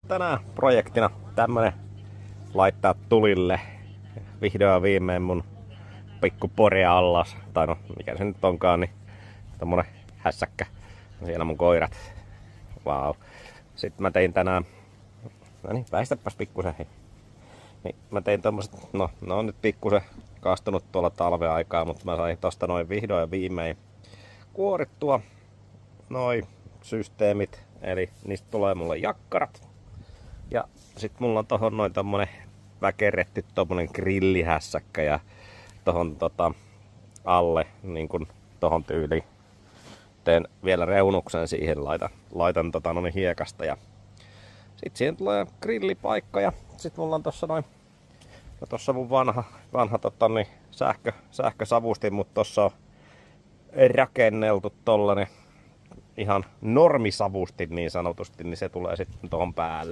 tänään projektina tämmönen laittaa tulille vihdoin viimein mun pikku poreallas, tai no mikä se nyt onkaan, niin tommonen hässäkkä. Siellä mun koirat. Vau. Sitten mä tein tänään, no niin, väistäpäs pikkusen. Niin, mä tein tommoset, no ne on nyt pikkusen kastunut tuolla talven aikaa, mutta mä sain tosta noin vihdoin ja viimein kuorittua noi systeemit, eli niistä tulee mulle jakkarat. Ja sit mulla on tohon noin tommonen väkerretty tommonen grillihässäkkä ja tohon alle niin kun tohon tyyliin. Teen vielä reunuksen siihen, laitan noin hiekasta ja sit siihen tulee grillipaikka ja sit mulla on tossa noin, no tossa mun vanha sähkösavustin, mutta tossa on rakenneltu tollanen ihan normisavustin niin sanotusti, niin se tulee sitten tohon päälle.